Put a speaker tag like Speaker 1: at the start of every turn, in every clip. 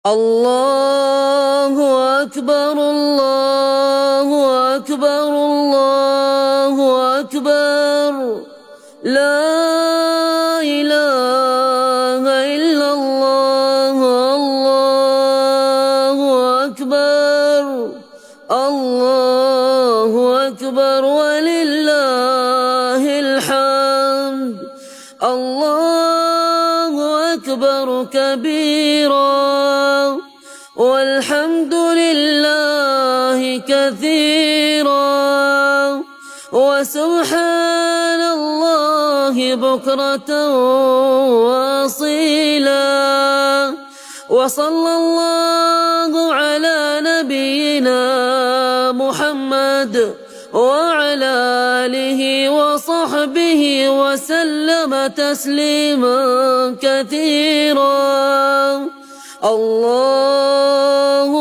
Speaker 1: الله أكبر الله أكبر الله أكبر لا إله إلا الله الله أكبر الله أكبر ولله الحمد الله أكبر كبيرا والحمد لله كثيرا وسبحان الله بكرة وأصيلا وصلى الله على نبينا محمد وعلى آله وصحبه وسلم تسليما كثيرا الله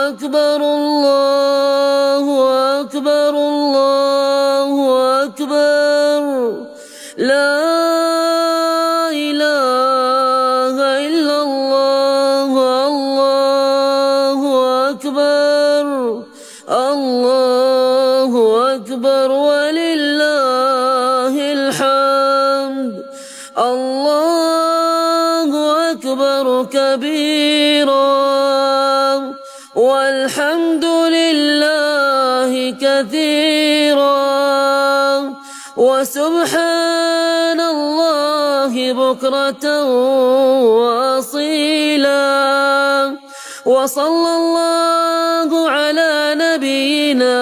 Speaker 1: أكبر الله أكبر الله أكبر لا إله إلا الله الله أكبر الله أكبر ولله الحمد الله أكبر كبيرا والحمد لله كثيرا وسبحان الله بكرة وأصيلا وصلى الله على نبينا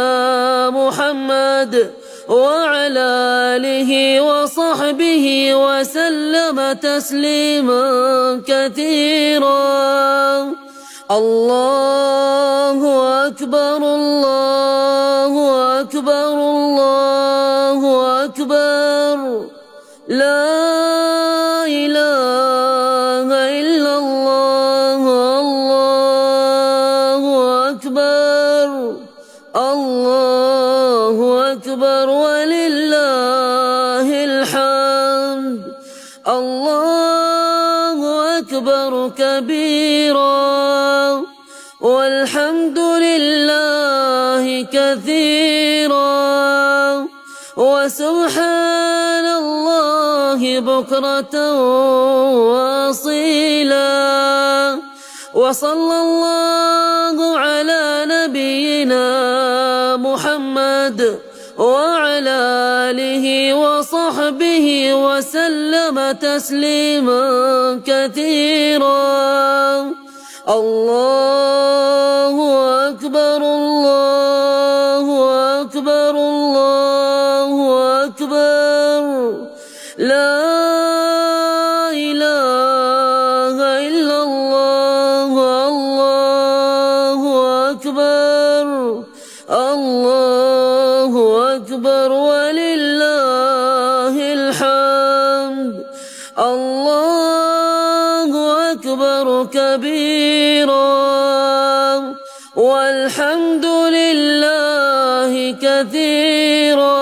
Speaker 1: محمد وعلى آله وصحبه وسلم تسليما كثيرا الله أكبر الله أكبر الله أكبر لا إله إلا الله الله أكبر الله أكبر ولله الحمد الله أكبر كبيرا والحمد لله كثيرا وسبحان الله بكرة وأصيلا وصلى الله على نبينا محمد وعلى آله وصحبه وسلم تسليما كثيرا الله أكبر الله أكبر الله أكبر لا إله إلا الله الله أكبر الله أكبر ولله الحمد الله أكبر كبيرا والحمد لله كثيرا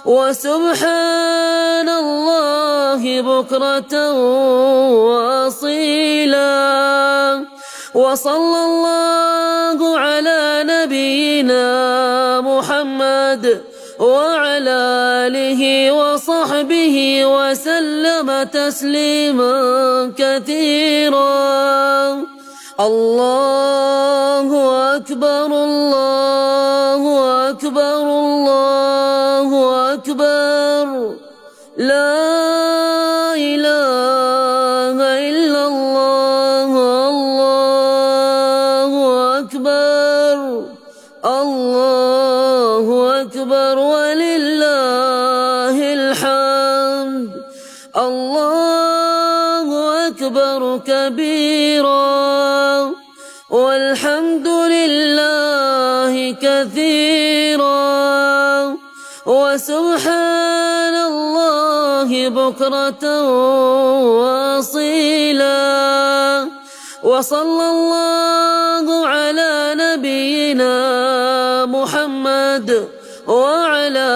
Speaker 1: وسبحان الله بكرة وأصيلا وصلى الله على نبينا محمد وعلى آله وصحبه وسلم تسليما كثيرا الله أكبر الله أكبر الله أكبر لا إله إلا الله الله أكبر الله أكبر ولله الحمد الله أكبر كبيرا والحمد لله كثيرا وسبحان الله بكرة وأصيلا وصلى الله على نبينا محمد وعلى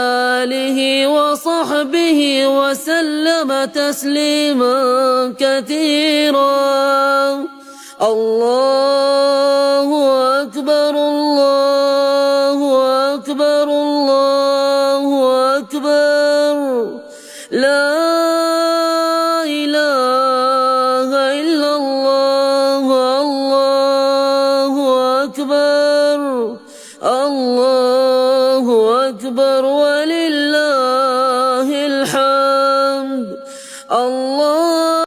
Speaker 1: آله وصحبه وسلم تسليما كثيرا الله أكبر الله أكبر الله أكبر لا إله إلا الله الله أكبر الله أكبر